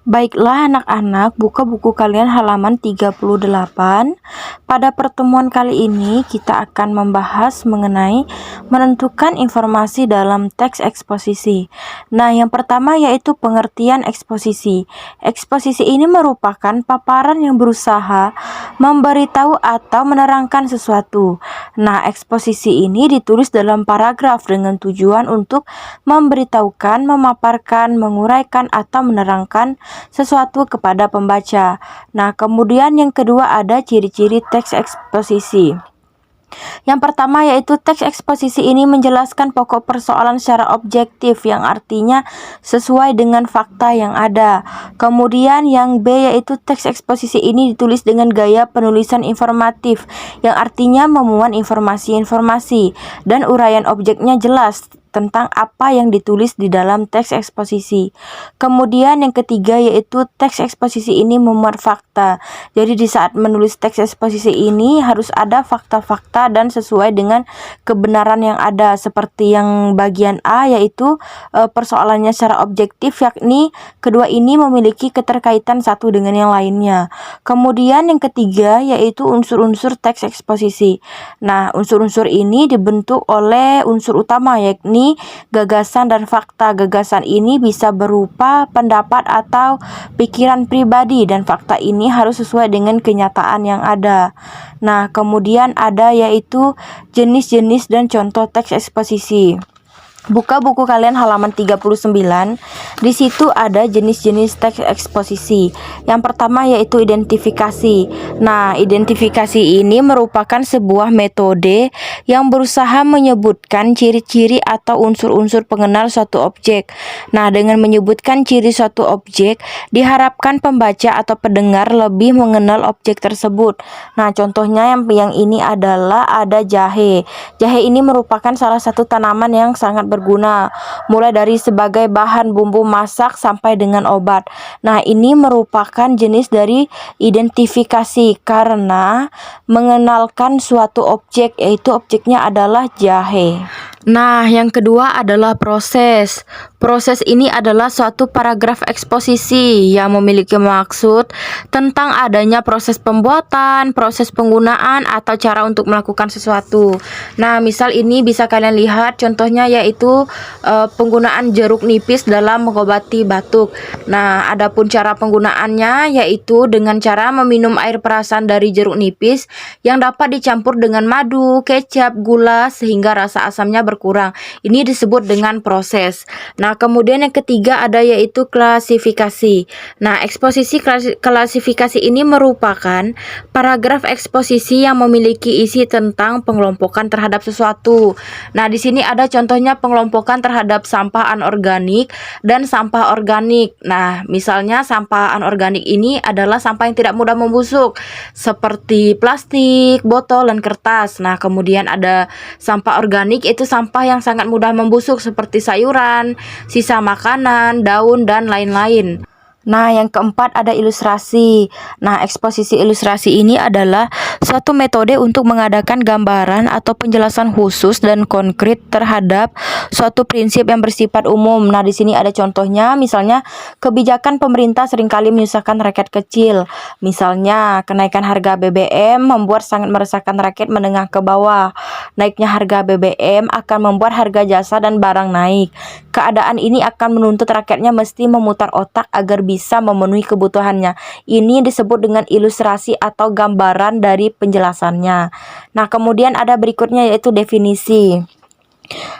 Baiklah anak-anak, buka buku kalian halaman 38. Pada pertemuan kali ini kita akan membahas mengenai menentukan informasi dalam teks eksposisi. Nah, yang pertama yaitu pengertian eksposisi. Eksposisi ini merupakan paparan yang berusaha memberitahu atau menerangkan sesuatu. Nah, eksposisi ini ditulis dalam paragraf dengan tujuan untuk memberitahukan, memaparkan, menguraikan, atau menerangkan sesuatu kepada pembaca. Nah, kemudian yang kedua ada ciri-ciri teks eksposisi. Yang pertama yaitu teks eksposisi ini menjelaskan pokok persoalan secara objektif, yang artinya sesuai dengan fakta yang ada. Kemudian yang B yaitu teks eksposisi ini ditulis dengan gaya penulisan informatif, yang artinya memuat informasi-informasi dan uraian objeknya jelas tentang apa yang ditulis di dalam teks eksposisi. Kemudian yang ketiga yaitu teks eksposisi ini memuat fakta. Jadi di saat menulis teks eksposisi ini harus ada fakta-fakta dan sesuai dengan kebenaran yang ada. Seperti yang bagian A yaitu persoalannya secara objektif, yakni kedua ini memiliki keterkaitan satu dengan yang lainnya. Kemudian yang ketiga yaitu unsur-unsur teks eksposisi. Nah, unsur-unsur ini dibentuk oleh unsur utama yakni gagasan dan fakta. Gagasan ini bisa berupa pendapat atau pikiran pribadi dan fakta ini harus sesuai dengan kenyataan yang ada. Nah, kemudian ada yaitu jenis-jenis dan contoh teks eksposisi. Buka buku kalian halaman 39. Di situ ada jenis-jenis teks eksposisi. Yang pertama yaitu identifikasi. Nah, identifikasi ini merupakan sebuah metode yang berusaha menyebutkan ciri-ciri atau unsur-unsur pengenal suatu objek. Nah, dengan menyebutkan ciri suatu objek, diharapkan pembaca atau pendengar lebih mengenal objek tersebut. Nah, contohnya yang ini adalah ada jahe. Jahe ini merupakan salah satu tanaman yang sangat berguna, mulai dari sebagai bahan bumbu masak sampai dengan obat. Nah, ini merupakan jenis dari identifikasi karena mengenalkan suatu objek, yaitu objeknya adalah jahe. Nah, yang kedua adalah proses. Proses ini adalah suatu paragraf eksposisi yang memiliki maksud tentang adanya proses pembuatan, proses penggunaan, atau cara untuk melakukan sesuatu. Nah, misal ini bisa kalian lihat contohnya yaitu penggunaan jeruk nipis dalam mengobati batuk. Nah, adapun cara penggunaannya yaitu dengan cara meminum air perasan dari jeruk nipis yang dapat dicampur dengan madu, kecap, gula sehingga rasa asamnya berkurang. Ini disebut dengan proses. Nah, kemudian yang ketiga ada yaitu klasifikasi. Nah, eksposisi klasifikasi ini merupakan paragraf eksposisi yang memiliki isi tentang pengelompokan terhadap sesuatu. Nah, di sini ada contohnya pengelompokan terhadap sampah anorganik dan sampah organik. Nah, misalnya sampah anorganik ini adalah sampah yang tidak mudah membusuk seperti plastik, botol, dan kertas. Nah, kemudian ada sampah organik, itu sampah yang sangat mudah membusuk seperti sayuran, sisa makanan, daun, dan lain-lain. Nah, yang keempat ada ilustrasi. Nah, eksposisi ilustrasi ini adalah suatu metode untuk mengadakan gambaran atau penjelasan khusus dan konkret terhadap suatu prinsip yang bersifat umum. Nah, di sini ada contohnya, misalnya kebijakan pemerintah seringkali menyusahkan rakyat kecil. Misalnya, kenaikan harga BBM membuat sangat meresahkan rakyat menengah ke bawah. Naiknya harga BBM akan membuat harga jasa dan barang naik. Keadaan ini akan menuntut rakyatnya mesti memutar otak agar bisa memenuhi kebutuhannya. Ini disebut dengan ilustrasi atau gambaran dari penjelasannya. Nah, kemudian ada berikutnya yaitu definisi.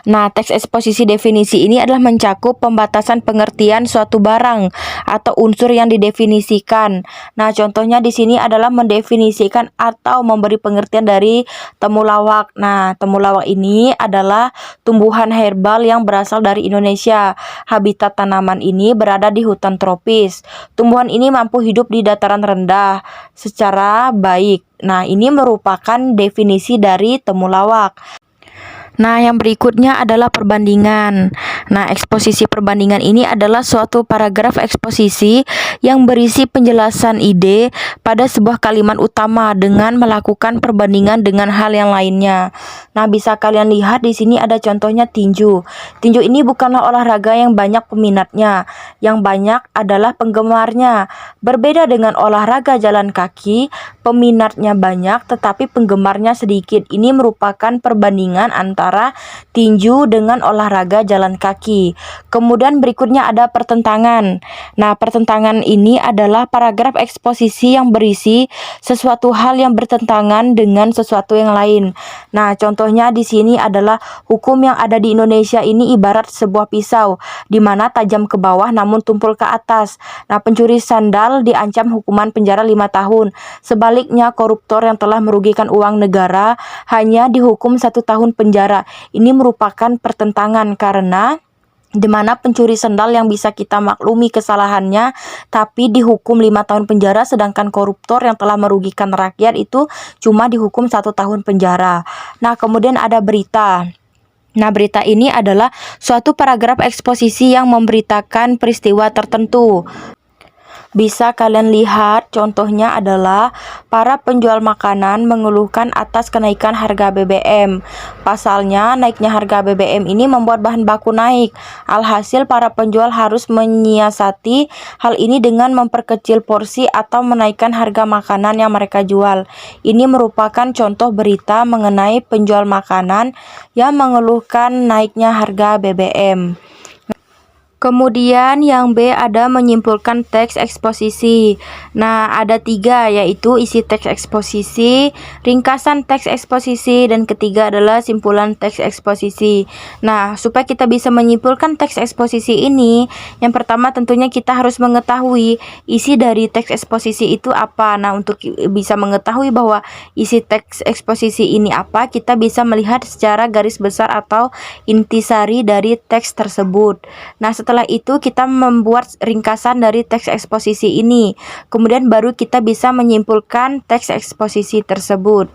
Nah, teks eksposisi definisi ini adalah mencakup pembatasan pengertian suatu barang atau unsur yang didefinisikan. Nah, contohnya di sini adalah mendefinisikan atau memberi pengertian dari temulawak. Nah, temulawak ini adalah tumbuhan herbal yang berasal dari Indonesia. Habitat tanaman ini berada di hutan tropis. Tumbuhan ini mampu hidup di dataran rendah secara baik. Nah, ini merupakan definisi dari temulawak. Nah, yang berikutnya adalah perbandingan. Nah, eksposisi perbandingan ini adalah suatu paragraf eksposisi yang berisi penjelasan ide pada sebuah kalimat utama dengan melakukan perbandingan dengan hal yang lainnya. Nah, bisa kalian lihat di sini ada contohnya tinju. Tinju ini bukanlah olahraga yang banyak peminatnya, yang banyak adalah penggemarnya. Berbeda dengan olahraga jalan kaki, peminatnya banyak tetapi penggemarnya sedikit. Ini merupakan perbandingan antara tinju dengan olahraga jalan kaki. Kemudian berikutnya ada pertentangan. Nah, pertentangan ini adalah paragraf eksposisi yang berisi sesuatu hal yang bertentangan dengan sesuatu yang lain. Nah, contohnya di sini adalah hukum yang ada di Indonesia ini ibarat sebuah pisau, di mana tajam ke bawah namun tumpul ke atas. Nah, pencuri sandal diancam hukuman penjara 5 tahun. Sebaliknya, koruptor yang telah merugikan uang negara hanya dihukum 1 tahun penjara. Ini merupakan pertentangan karena di mana pencuri sendal yang bisa kita maklumi kesalahannya tapi dihukum 5 tahun penjara, sedangkan koruptor yang telah merugikan rakyat itu cuma dihukum 1 tahun penjara. Nah, kemudian ada berita. Nah, berita ini adalah suatu paragraf eksposisi yang memberitakan peristiwa tertentu. Bisa kalian lihat contohnya adalah para penjual makanan mengeluhkan atas kenaikan harga BBM. Pasalnya, naiknya harga BBM ini membuat bahan baku naik. Alhasil para penjual harus menyiasati hal ini dengan memperkecil porsi atau menaikkan harga makanan yang mereka jual. Ini merupakan contoh berita mengenai penjual makanan yang mengeluhkan naiknya harga BBM. Kemudian yang B ada menyimpulkan teks eksposisi. Nah, ada 3, yaitu isi teks eksposisi, ringkasan teks eksposisi, dan ketiga adalah simpulan teks eksposisi. Nah, supaya kita bisa menyimpulkan teks eksposisi ini, yang pertama tentunya kita harus mengetahui isi dari teks eksposisi itu apa. Nah, untuk bisa mengetahui bahwa isi teks eksposisi ini apa, kita bisa melihat secara garis besar atau intisari dari teks tersebut. Nah, setelah itu kita membuat ringkasan dari teks eksposisi ini. Kemudian baru kita bisa menyimpulkan teks eksposisi tersebut.